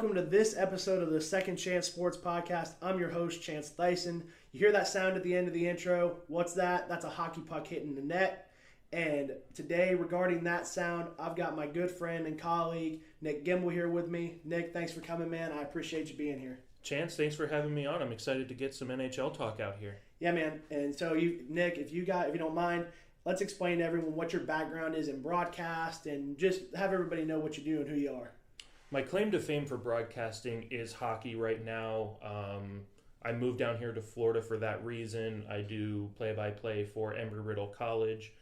welcome to this episode of the Second Chance Sports Podcast. I'm your host, Chance Thyhsen. You hear that sound at the end of the intro? What's that? That's a hockey puck hitting the net. And today, regarding that sound, I've got my good friend and colleague, Nick Gimbel, here with me. Nick, thanks for coming, man. I appreciate you being here. Chance, thanks for having me on. I'm excited to get some NHL talk out here. Yeah, man. And so, Nick, if you don't mind, let's explain to everyone what your background is in broadcast and just have everybody know what you do and who you are. My claim to fame for broadcasting is hockey right now. I moved down here to Florida for that reason. I do play-by-play for Embry-Riddle College.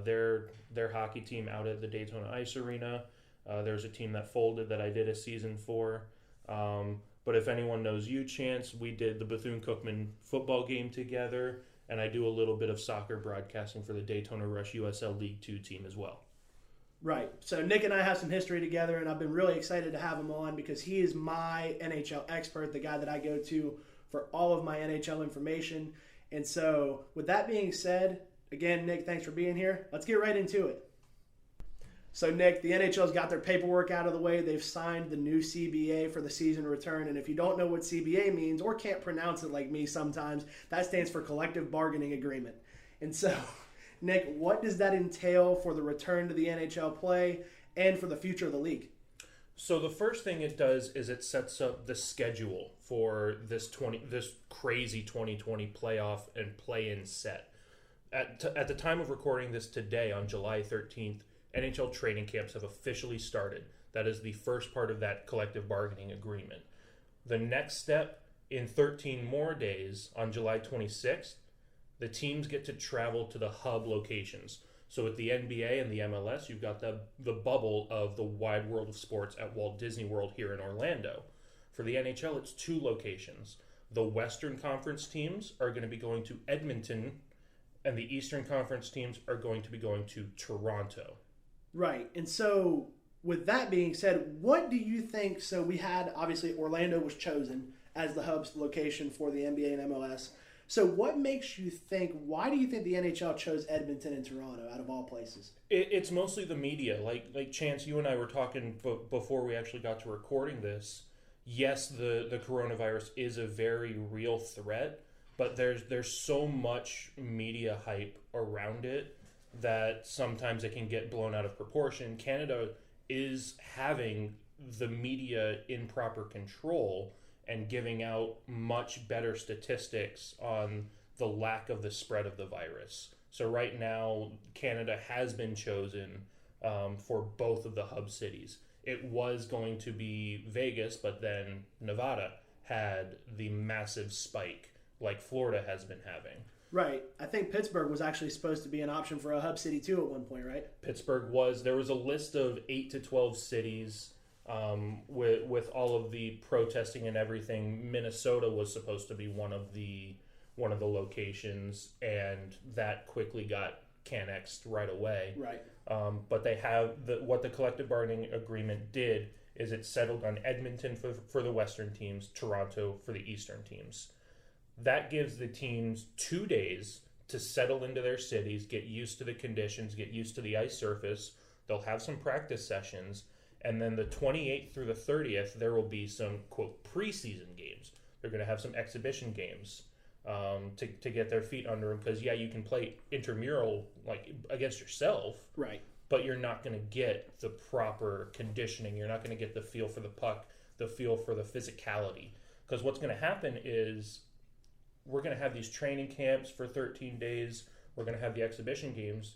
Their hockey team out at the Daytona Ice Arena. There's a team that folded that I did a season for. But if anyone knows you, Chance, we did the Bethune-Cookman football game together, and I do a little bit of soccer broadcasting for the Daytona Rush USL League 2 team as well. Right. So Nick and I have some history together, and I've been really excited to have him on because he is my NHL expert, the guy that I go to for all of my NHL information. And so with that being said, again, Nick, thanks for being here. Let's get right into it. So, Nick, the NHL's got their paperwork out of the way. They've signed the new CBA for the season return. And if you don't know what CBA means or can't pronounce it like me sometimes, that stands for Collective Bargaining Agreement. And so, Nick, what does that entail for the return to the NHL play and for the future of the league? So the first thing it does is it sets up the schedule for this crazy 2020 playoff and play-in set. At the time of recording this today, on July 13th, NHL training camps have officially started. That is the first part of that collective bargaining agreement. The next step, in 13 more days, on July 26th, the teams get to travel to the hub locations. So with the NBA and the MLS, you've got the bubble of the wide world of sports at Walt Disney World here in Orlando. For the NHL, it's 2 locations. The Western Conference teams are going to be going to Edmonton, and the Eastern Conference teams are going to be going to Toronto. Right. And so with that being said, what do you think? So we had, obviously, Orlando was chosen as the hub's location for the NBA and MLS. So what makes you think, why do you think the NHL chose Edmonton and Toronto out of all places? It's mostly the media. Like Chance, you and I were talking before we actually got to recording this. Yes, the coronavirus is a very real threat, but there's so much media hype around it that sometimes it can get blown out of proportion. Canada is having the media in proper control and giving out much better statistics on the lack of the spread of the virus. So right now, Canada has been chosen for both of the hub cities. It was going to be Vegas, but then Nevada had the massive spike like Florida has been having. Right. I think Pittsburgh was actually supposed to be an option for a hub city too at one point, right? Pittsburgh was. There was a list of 8 to 12 cities with all of the protesting and everything. Minnesota was supposed to be one of the locations, and that quickly got cannexed right away. Right. But they have what the collective bargaining agreement did is it settled on Edmonton for the Western teams, Toronto for the Eastern teams. That gives the teams 2 days to settle into their cities, get used to the conditions, get used to the ice surface. They'll have some practice sessions. And then the 28th through the 30th, there will be some, quote, preseason games. They're going to have some exhibition games to get their feet under them. Because, yeah, you can play intramural, like, against yourself. Right. But you're not going to get the proper conditioning. You're not going to get the feel for the puck, the feel for the physicality. Because what's going to happen is we're going to have these training camps for 13 days. We're going to have the exhibition games.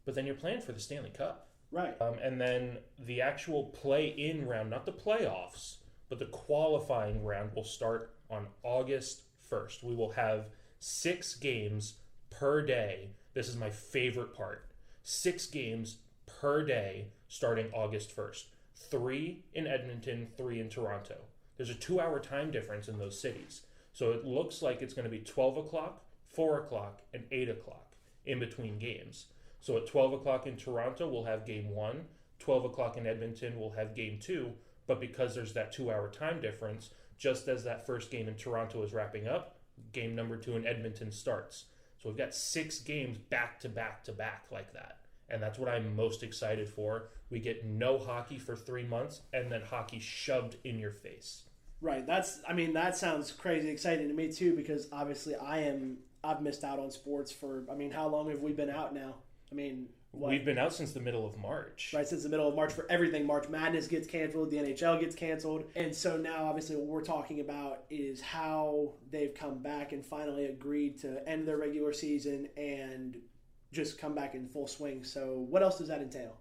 But then you're playing for the Stanley Cup. Right. And then the actual play-in round, not the playoffs, but the qualifying round will start on August 1st. We will have 6 games per day. This is my favorite part. 6 games per day starting August 1st. 3 in Edmonton, 3 in Toronto. There's a 2-hour time difference in those cities. So it looks like it's going to be 12 o'clock, 4 o'clock, and 8 o'clock in between games. So at 12 o'clock in Toronto, we'll have game 1. 12 o'clock in Edmonton, we'll have game 2. But because there's that 2-hour time difference, just as that first game in Toronto is wrapping up, game number 2 in Edmonton starts. So we've got 6 games back to back to back like that. And that's what I'm most excited for. We get no hockey for 3 months, and then hockey shoved in your face. Right. That sounds crazy exciting to me too, because obviously I've missed out on sports for, how long have we been out now? What? We've been out since the middle of March. Right, since the middle of March for everything. March Madness gets canceled, the NHL gets canceled. And so now, obviously, what we're talking about is how they've come back and finally agreed to end their regular season and just come back in full swing. So what else does that entail?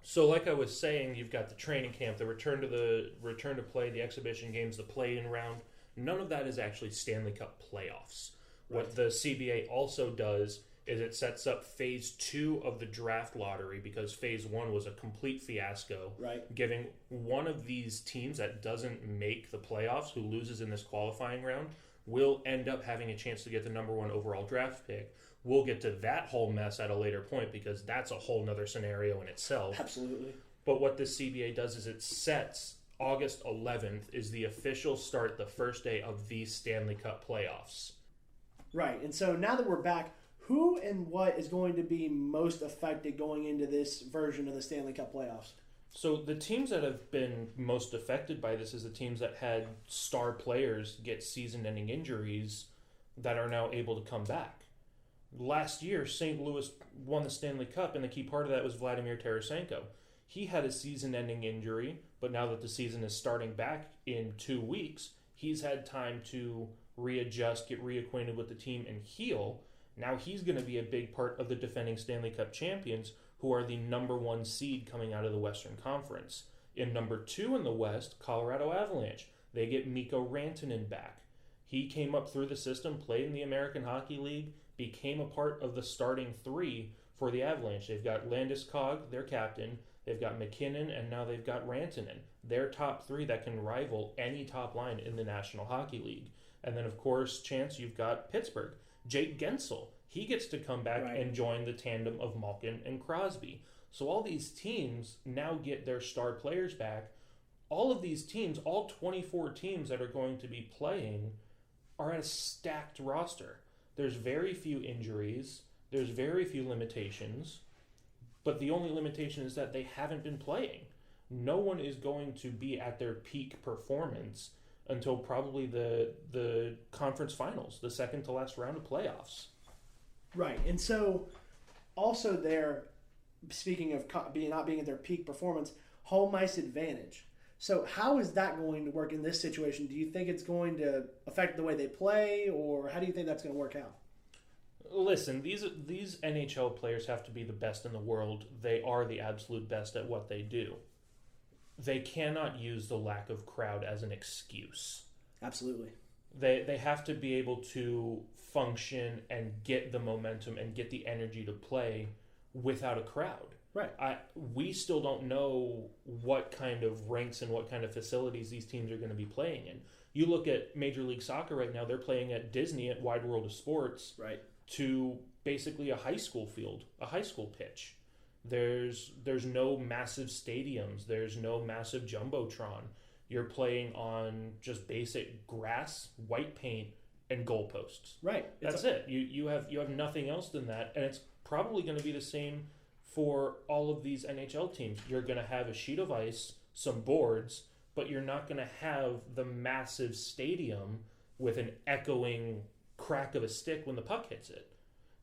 So like I was saying, you've got the training camp, the return to play, the exhibition games, the play-in round. None of that is actually Stanley Cup playoffs. Right. What the CBA also does is it sets up phase 2 of the draft lottery, because phase 1 was a complete fiasco. Right. Giving one of these teams that doesn't make the playoffs, who loses in this qualifying round, will end up having a chance to get the number 1 overall draft pick. We'll get to that whole mess at a later point, because that's a whole nother scenario in itself. Absolutely. But what this CBA does is it sets August 11th is the official start, the first day of the Stanley Cup playoffs. Right. And so now that we're back, who and what is going to be most affected going into this version of the Stanley Cup playoffs? So the teams that have been most affected by this is the teams that had star players get season-ending injuries that are now able to come back. Last year, St. Louis won the Stanley Cup, and the key part of that was Vladimir Tarasenko. He had a season-ending injury, but now that the season is starting back in 2 weeks, he's had time to readjust, get reacquainted with the team, and heal. Now he's going to be a big part of the defending Stanley Cup champions, who are the number 1 seed coming out of the Western Conference. In number 2 in the West, Colorado Avalanche. They get Mikko Rantanen back. He came up through the system, played in the American Hockey League, became a part of the starting 3 for the Avalanche. They've got Landeskog, their captain. They've got McKinnon, and now they've got Rantanen. They're top 3 that can rival any top line in the National Hockey League. And then, of course, Chance, you've got Pittsburgh. Jake Gensel, he gets to come back and join the tandem of Malkin and Crosby. So all these teams now get their star players back. All of these teams, all 24 teams that are going to be playing, are at a stacked roster. There's very few injuries. There's very few limitations. But the only limitation is that they haven't been playing. No one is going to be at their peak performance until probably the conference finals, the second to last round of playoffs. Right. And so also there, speaking of not being at their peak performance, home ice advantage. So how is that going to work in this situation? Do you think it's going to affect the way they play, or how do you think that's going to work out? Listen, these NHL players have to be the best in the world. They are the absolute best at what they do. They cannot use the lack of crowd as an excuse. Absolutely. They have to be able to function and get the momentum and get the energy to play without a crowd. Right. We still don't know what kind of rinks and what kind of facilities these teams are going to be playing in. You look at Major League Soccer right now, they're playing at Disney at Wide World of Sports, right, to basically a high school field, a high school pitch. There's no massive stadiums. There's no massive jumbotron. You're playing on just basic grass, white paint, and goalposts. Right. That's it. You have nothing else than that, and it's probably going to be the same for all of these NHL teams. You're going to have a sheet of ice, some boards, but you're not going to have the massive stadium with an echoing crack of a stick when the puck hits it.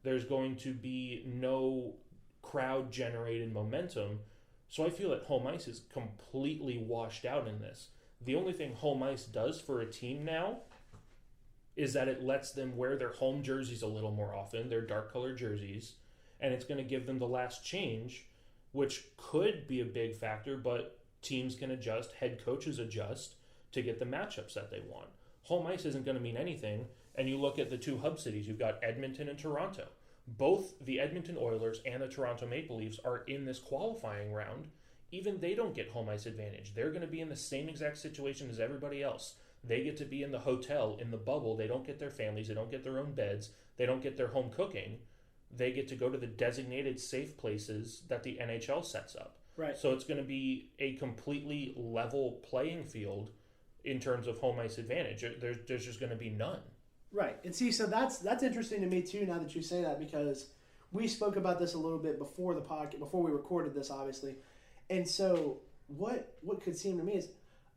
There's going to be no crowd-generated momentum. So I feel that home ice is completely washed out in this. The only thing home ice does for a team now is that it lets them wear their home jerseys a little more often, their dark-colored jerseys, and it's going to give them the last change, which could be a big factor, but teams can adjust, head coaches adjust to get the matchups that they want. Home ice isn't going to mean anything, and you look at the 2 hub cities, you've got Edmonton and Toronto. Both the Edmonton Oilers and the Toronto Maple Leafs are in this qualifying round. Even they don't get home ice advantage. They're going to be in the same exact situation as everybody else. They get to be in the hotel, in the bubble. They don't get their families. They don't get their own beds. They don't get their home cooking. They get to go to the designated safe places that the NHL sets up. Right. So it's going to be a completely level playing field in terms of home ice advantage. There's just going to be none. Right. And see, so that's interesting to me too now that you say that, because we spoke about this a little bit before the podcast, before we recorded this, obviously. And so what could seem to me is,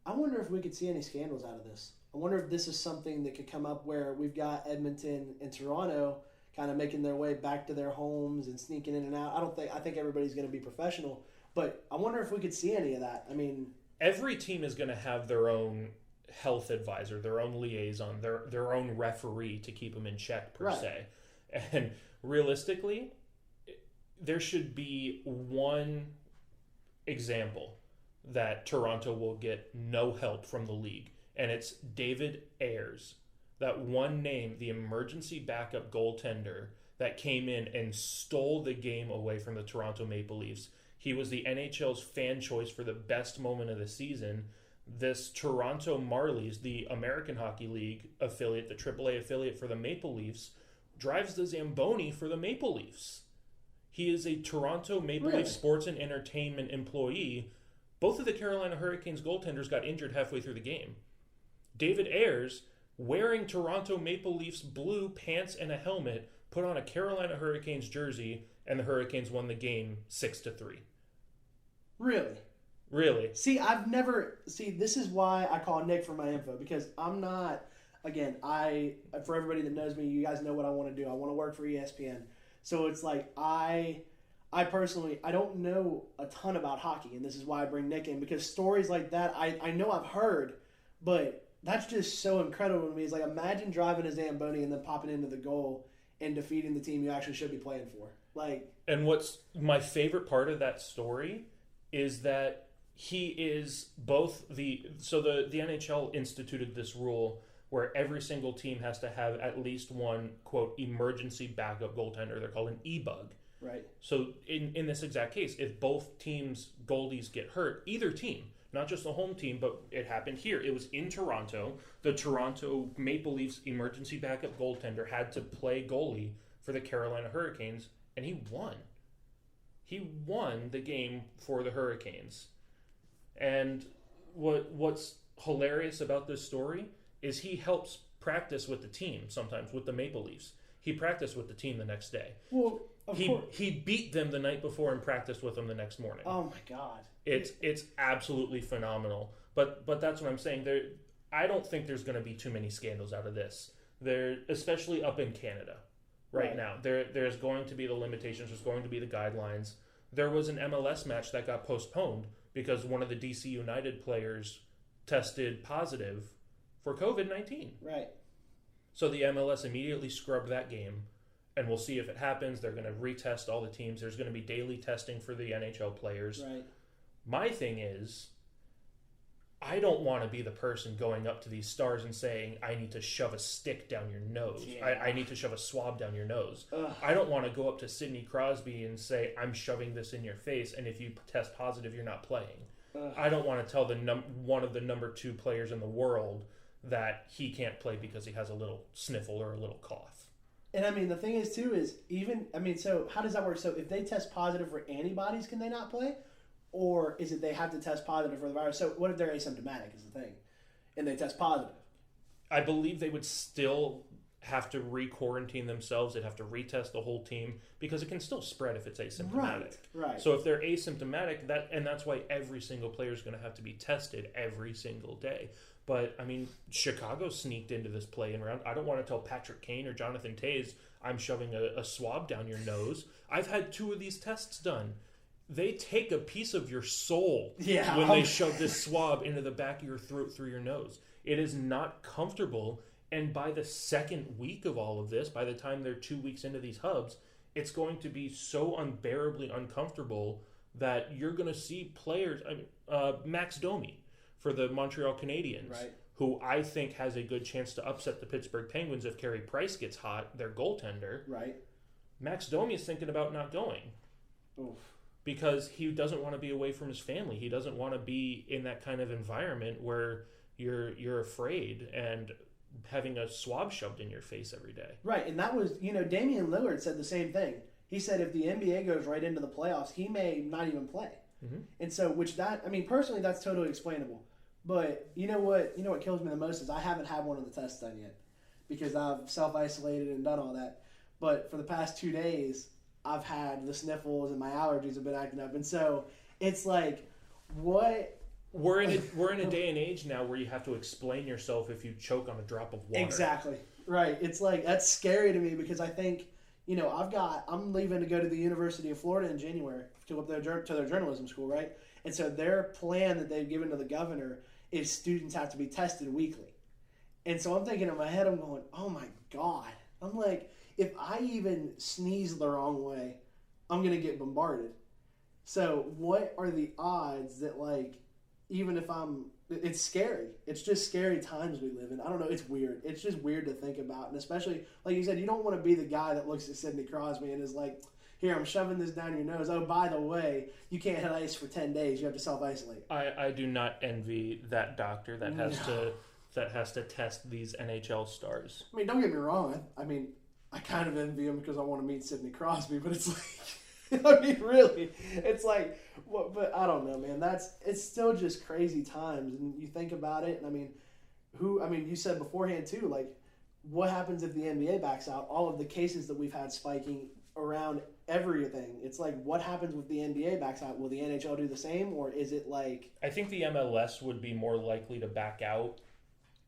I wonder if we could see any scandals out of this. I wonder if this is something that could come up where we've got Edmonton and Toronto kind of making their way back to their homes and sneaking in and out. I think everybody's going to be professional, but I wonder if we could see any of that. I mean, every team is going to have their own health advisor, their own liaison, their own referee to keep them in check, per se. And realistically, there should be one example that Toronto will get no help from the league, and it's David Ayres. That one name, the emergency backup goaltender that came in and stole the game away from the Toronto Maple Leafs. He was the NHL's fan choice for the best moment of the season. This Toronto Marlies, the American Hockey League affiliate, the AAA affiliate for the Maple Leafs, drives the Zamboni for the Maple Leafs. He is a Toronto Maple Leaf sports and entertainment employee. Both of the Carolina Hurricanes goaltenders got injured halfway through the game. David Ayres, wearing Toronto Maple Leafs blue pants and a helmet, put on a Carolina Hurricanes jersey, and the Hurricanes won the game 6-3. Really? See, this is why I call Nick for my info, because I'm not, again, for everybody that knows me, you guys know what I want to do. I want to work for ESPN. So it's like, I personally, I don't know a ton about hockey, and this is why I bring Nick in, because stories like that, I know I've heard, but that's just so incredible to me. It's like, imagine driving a Zamboni and then popping into the goal and defeating the team you actually should be playing for. And what's my favorite part of that story is that he is both the NHL instituted this rule where every single team has to have at least one, quote, emergency backup goaltender. They're called an E-bug. Right. So in this exact case, if both teams' goalies get hurt, either team, not just the home team, but it happened here. It was in Toronto. The Toronto Maple Leafs emergency backup goaltender had to play goalie for the Carolina Hurricanes, and he won. He won the game for the Hurricanes. And what's hilarious about this story is he helps practice with the team sometimes, with the Maple Leafs. He practiced with the team the next day. Well, of course. He beat them the night before and practiced with them the next morning. Oh my God. It's absolutely phenomenal. But that's what I'm saying. I don't think there's going to be too many scandals out of this. Especially up in Canada right now. There's going to be the limitations. There's going to be the guidelines. There was an MLS match that got postponed because one of the DC United players tested positive for COVID-19. Right. So the MLS immediately scrubbed that game, and we'll see if it happens. They're going to retest all the teams. There's going to be daily testing for the NHL players. Right. My thing is, I don't want to be the person going up to these stars and saying, I need to shove a stick down your nose. Yeah. I need to shove a swab down your nose. Ugh. I don't want to go up to Sidney Crosby and say, I'm shoving this in your face, and if you test positive, you're not playing. Ugh. I don't want to tell one of the number 2 players in the world that he can't play because he has a little sniffle or a little cough. And I mean, the thing is, too, so how does that work? So if they test positive for antibodies, can they not play? Or is it they have to test positive for the virus? So what if they're asymptomatic is the thing, and they test positive? I believe they would still have to re-quarantine themselves. They'd have to retest the whole team because it can still spread if it's asymptomatic. Right. So if they're asymptomatic, that's why every single player is going to have to be tested every single day. But, I mean, Chicago sneaked into this play-in round. I don't want to tell Patrick Kane or Jonathan Toews I'm shoving a swab down your nose. I've had 2 of these tests done. They take a piece of your soul when they shove this swab into the back of your throat through your nose. It is not comfortable, and by the second week of all of this, by the time they're 2 weeks into these hubs, it's going to be so unbearably uncomfortable that you're going to see players... Max Domi for the Montreal Canadiens, who I think has a good chance to upset the Pittsburgh Penguins if Carey Price gets hot, their goaltender. Right. Max Domi is thinking about not going. Oof. Because he doesn't want to be away from his family. He doesn't want to be in that kind of environment where you're afraid and having a swab shoved in your face every day. Right, and that was, Damian Lillard said the same thing. He said if the NBA goes right into the playoffs, he may not even play. Mm-hmm. And so, personally, that's totally explainable. But you know what kills me the most is I haven't had one of the tests done yet because I've self-isolated and done all that. But for the past 2 days, I've had the sniffles and my allergies have been acting up. And so it's like, what? We're in a day and age now where you have to explain yourself if you choke on a drop of water. Exactly. Right. It's like, that's scary to me because I think, I'm leaving to go to the University of Florida in January to go to their journalism school, right? And so their plan that they've given to the governor is students have to be tested weekly. And so I'm thinking in my head, I'm going, oh my God. I'm like, if I even sneeze the wrong way, I'm going to get bombarded. So what are the odds that, like, even if it's scary. It's just scary times we live in. I don't know. It's weird. It's just weird to think about. And especially, like you said, you don't want to be the guy that looks at Sidney Crosby and is like, here, I'm shoving this down your nose. Oh, by the way, you can't hit ice for 10 days. You have to self-isolate. I do not envy that doctor that has to test these NHL stars. I mean, don't get me wrong. I kind of envy him because I want to meet Sidney Crosby, but it's like, really, it's like, but I don't know, man. It's still just crazy times, and you think about it, and you said beforehand too, like, what happens if the NBA backs out? All of the cases that we've had spiking around everything. It's like, what happens if the NBA backs out? Will the NHL do the same, or is it like? I think the MLS would be more likely to back out.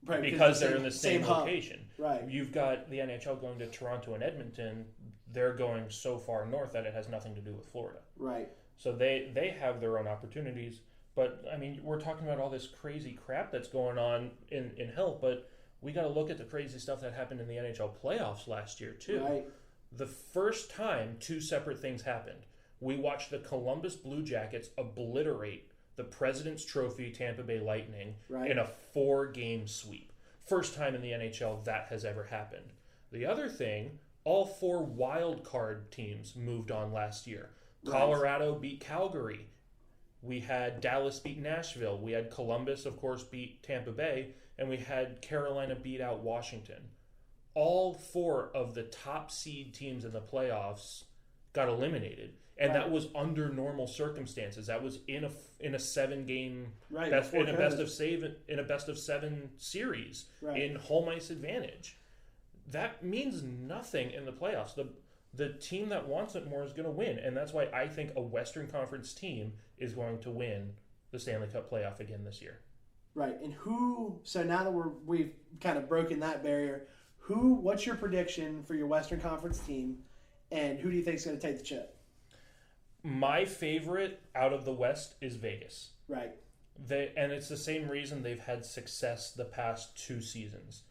Right, because they're in the same location. Right. You've got the NHL going to Toronto and Edmonton. They're going so far north that it has nothing to do with Florida. Right. So they have their own opportunities. But, we're talking about all this crazy crap that's going on in health, but we got to look at the crazy stuff that happened in the NHL playoffs last year, too. Right. The first time two separate things happened, we watched the Columbus Blue Jackets obliterate the President's Trophy Tampa Bay Lightning in a 4-game sweep. First time in the NHL that has ever happened. The other thing, all 4 wild card teams moved on last year. Right. Colorado beat Calgary. We had Dallas beat Nashville. We had Columbus, of course, beat Tampa Bay. And we had Carolina beat out Washington. All 4 of the top seed teams in the playoffs got eliminated. And that was under normal circumstances. That was in a 7-game in a best of 7 series in home ice advantage. That means nothing in the playoffs. The team that wants it more is going to win, and that's why I think a Western Conference team is going to win the Stanley Cup playoff again this year. Right, and so now that we've kind of broken that barrier, what's your prediction for your Western Conference team, and who do you think is going to take the chip? My favorite out of the West is Vegas. Right. And it's the same reason they've had success the past 2 seasons.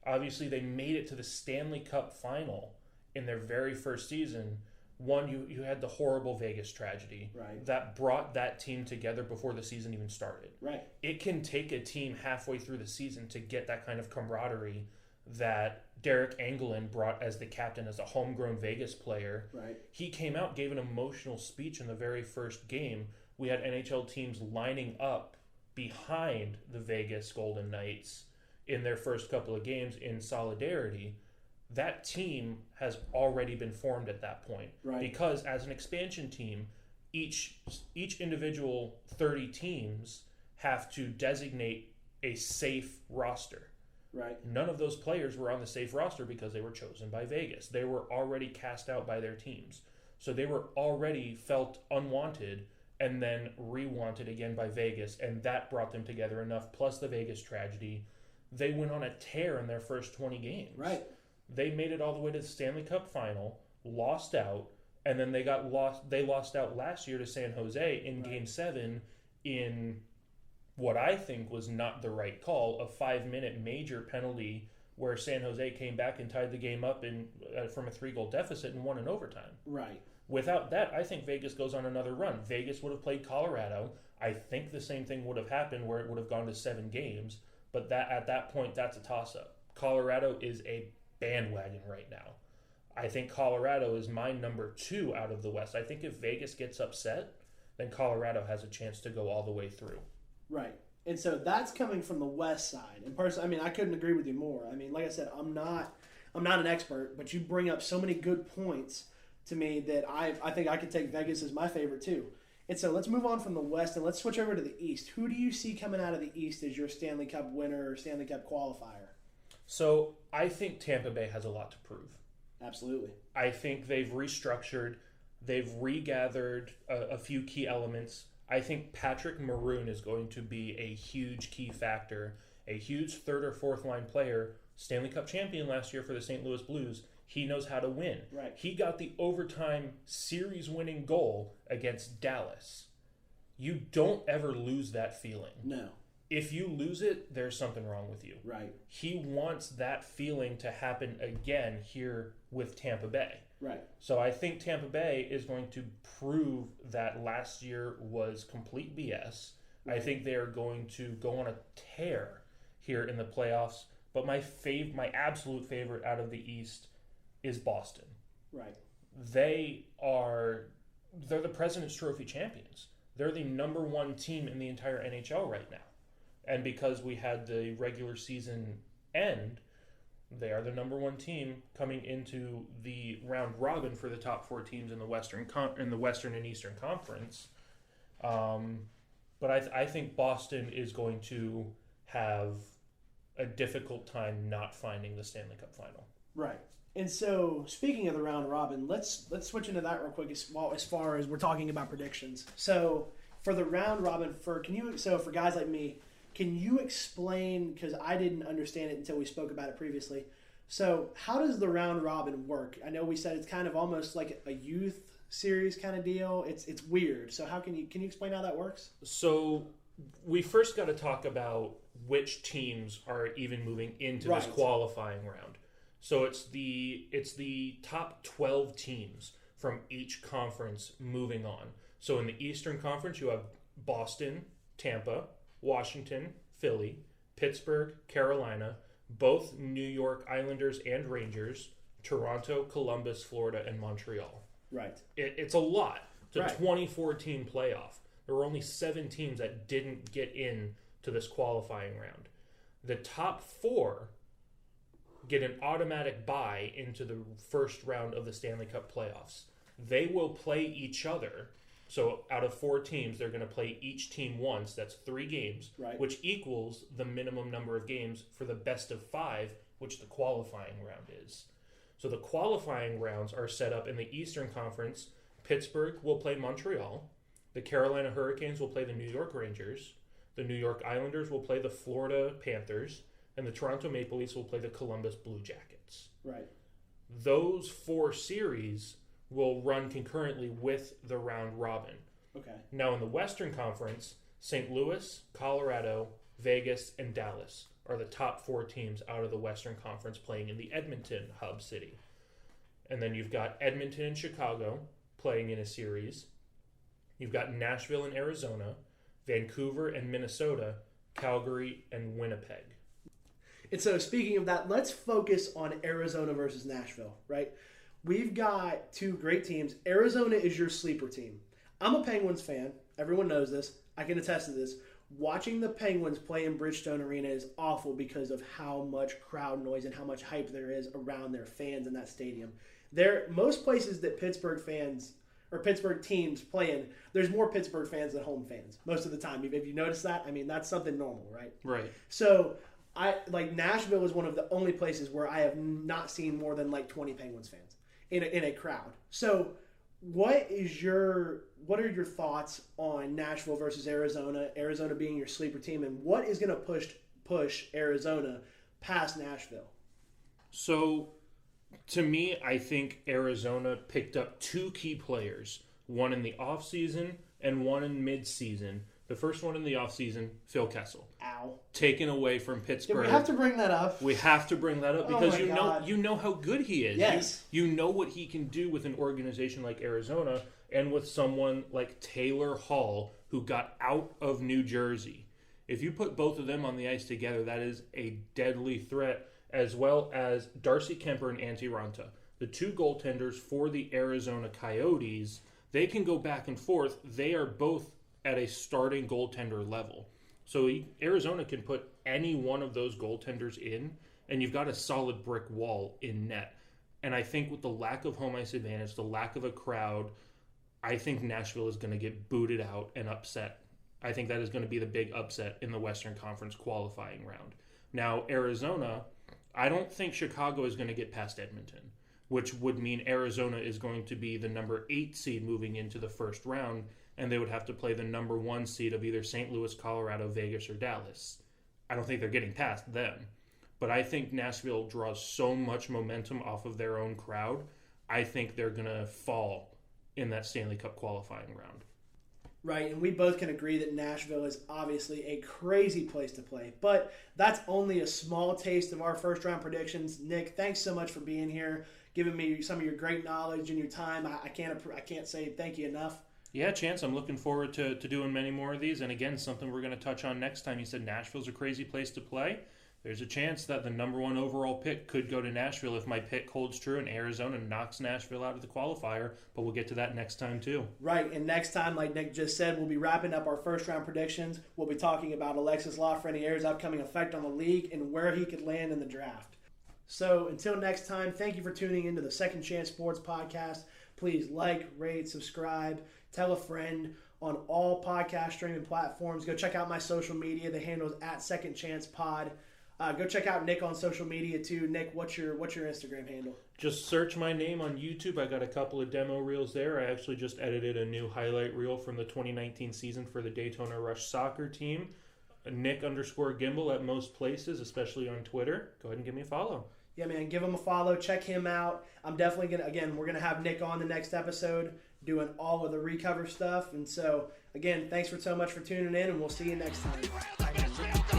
Obviously, they made it to the Stanley Cup final in their very first season. One, you had the horrible Vegas tragedy that brought that team together before the season even started. Right. It can take a team halfway through the season to get that kind of camaraderie that Derek Engelland brought as the captain, as a homegrown Vegas player. Right. He came out, gave an emotional speech in the very first game. We had NHL teams lining up behind the Vegas Golden Knights in their first couple of games in solidarity. That team has already been formed at that point. Right. Because as an expansion team, each individual 30 teams have to designate a safe roster. Right. None of those players were on the safe roster because they were chosen by Vegas. They were already cast out by their teams. So they were already felt unwanted and then re-wanted again by Vegas, and that brought them together enough, plus the Vegas tragedy. They went on a tear in their first 20 games. Right. They made it all the way to the Stanley Cup final, lost out, and then they lost out last year to San Jose in Game 7 in what I think was not the right call, a 5-minute major penalty where San Jose came back and tied the game up from a 3-goal deficit and won in overtime. Right. Without that, I think Vegas goes on another run. Vegas would have played Colorado. I think the same thing would have happened where it would have gone to 7 games, but at that point, that's a toss-up. Colorado is a bandwagon right now. I think Colorado is my number 2 out of the West. I think if Vegas gets upset, then Colorado has a chance to go all the way through. Right. And so that's coming from the West side. And personally, I couldn't agree with you more. Like I said, I'm not an expert, but you bring up so many good points to me that I think I could take Vegas as my favorite too. And so let's move on from the West and let's switch over to the East. Who do you see coming out of the East as your Stanley Cup winner or Stanley Cup qualifier? So I think Tampa Bay has a lot to prove. Absolutely. I think they've restructured. They've regathered a few key elements. I think Patrick Maroon is going to be a huge key factor, a huge third or fourth line player, Stanley Cup champion last year for the St. Louis Blues. He knows how to win. Right. He got the overtime series-winning goal against Dallas. You don't ever lose that feeling. No. If you lose it, there's something wrong with you. Right. He wants that feeling to happen again here with Tampa Bay. Right. So I think Tampa Bay is going to prove that last year was complete BS. Right. I think they are going to go on a tear here in the playoffs. But my absolute favorite out of the East is Boston. Right. They're the President's Trophy champions. They're the number one team in the entire NHL right now. And because we had the regular season end, they are the number one team coming into the round robin for the top four teams in the Western and Eastern Conference. But I think Boston is going to have a difficult time not finding the Stanley Cup final. Right. And so, speaking of the round robin, let's switch into that real quick as far as we're talking about predictions. So, for the round robin, for guys like me, can you explain, because I didn't understand it until we spoke about it previously. So, how does the round robin work? I know we said it's kind of almost like a youth series kind of deal. It's weird. So, how can you explain how that works? So, we first got to talk about which teams are even moving into this qualifying round. So it's the top 12 teams from each conference moving on. So in the Eastern Conference, you have Boston, Tampa, Washington, Philly, Pittsburgh, Carolina, both New York Islanders and Rangers, Toronto, Columbus, Florida, and Montreal. Right. It's a lot. It's a 24-team playoff. There were only 7 teams that didn't get in to this qualifying round. The top 4 get an automatic bye into the first round of the Stanley Cup playoffs. They will play each other. So out of 4 teams, they're going to play each team once. That's 3 games, which equals the minimum number of games for the best of 5, which the qualifying round is. So the qualifying rounds are set up in the Eastern Conference. Pittsburgh will play Montreal. The Carolina Hurricanes will play the New York Rangers. The New York Islanders will play the Florida Panthers. And the Toronto Maple Leafs will play the Columbus Blue Jackets. Right. Those 4 series will run concurrently with the round robin. Okay. Now in the Western Conference, St. Louis, Colorado, Vegas, and Dallas are the top 4 teams out of the Western Conference playing in the Edmonton hub city. And then you've got Edmonton and Chicago playing in a series. You've got Nashville and Arizona, Vancouver and Minnesota, Calgary and Winnipeg. And so, speaking of that, let's focus on Arizona versus Nashville, right? We've got 2 great teams. Arizona is your sleeper team. I'm a Penguins fan. Everyone knows this. I can attest to this. Watching the Penguins play in Bridgestone Arena is awful because of how much crowd noise and how much hype there is around their fans in that stadium. Most places that Pittsburgh fans or Pittsburgh teams play in, there's more Pittsburgh fans than home fans most of the time. If you notice that, I mean, that's something normal, right? Right. So, Nashville is one of the only places where I have not seen more than 20 Penguins fans in a crowd. So, what are your thoughts on Nashville versus Arizona? Arizona being your sleeper team, and what is going to push Arizona past Nashville? So, to me, I think Arizona picked up 2 key players, one in the offseason and one in midseason. The first one in the offseason, Phil Kessel. Ow. Taken away from Pittsburgh. Did we have to bring that up? We have to bring that up because God. you know how good he is. Yes. You know what he can do with an organization like Arizona and with someone like Taylor Hall, who got out of New Jersey. If you put both of them on the ice together, that is a deadly threat, as well as Darcy Kemper and Antti Ranta. The 2 goaltenders for the Arizona Coyotes, they can go back and forth. They are both at a starting goaltender level. So Arizona can put any one of those goaltenders in, and you've got a solid brick wall in net. And I think with the lack of home ice advantage, the lack of a crowd, I think Nashville is going to get booted out and upset. I think that is going to be the big upset in the Western Conference qualifying round. Now, Arizona, I don't think Chicago is going to get past Edmonton. which would mean Arizona is going to be the number 8 seed moving into the first round, and they would have to play the number 1 seed of either St. Louis, Colorado, Vegas, or Dallas. I don't think they're getting past them. But I think Nashville draws so much momentum off of their own crowd, I think they're going to fall in that Stanley Cup qualifying round. Right, and we both can agree that Nashville is obviously a crazy place to play. But that's only a small taste of our first-round predictions. Nick, thanks so much for being here, giving me some of your great knowledge and your time. I can't say thank you enough. Yeah, Chance, I'm looking forward to doing many more of these. And again, something we're going to touch on next time. You said Nashville's a crazy place to play. There's a chance that the number 1 overall pick could go to Nashville if my pick holds true and Arizona knocks Nashville out of the qualifier. But we'll get to that next time, too. Right, and next time, like Nick just said, we'll be wrapping up our first-round predictions. We'll be talking about Alexis LaFreniere's upcoming effect on the league and where he could land in the draft. So until next time, thank you for tuning into the Second Chance Sports Podcast. Please like, rate, subscribe, tell a friend on all podcast streaming platforms. Go check out my social media. The handle is @SecondChancePod. Go check out Nick on social media too. Nick, what's your Instagram handle? Just search my name on YouTube. I got a couple of demo reels there. I actually just edited a new highlight reel from the 2019 season for the Daytona Rush soccer team. Nick_Gimbel at most places, especially on Twitter. Go ahead and give me a follow. Yeah, man, give him a follow. Check him out. I'm definitely we're going to have Nick on the next episode doing all of the recover stuff. And so, again, thanks so much for tuning in, and we'll see you next time.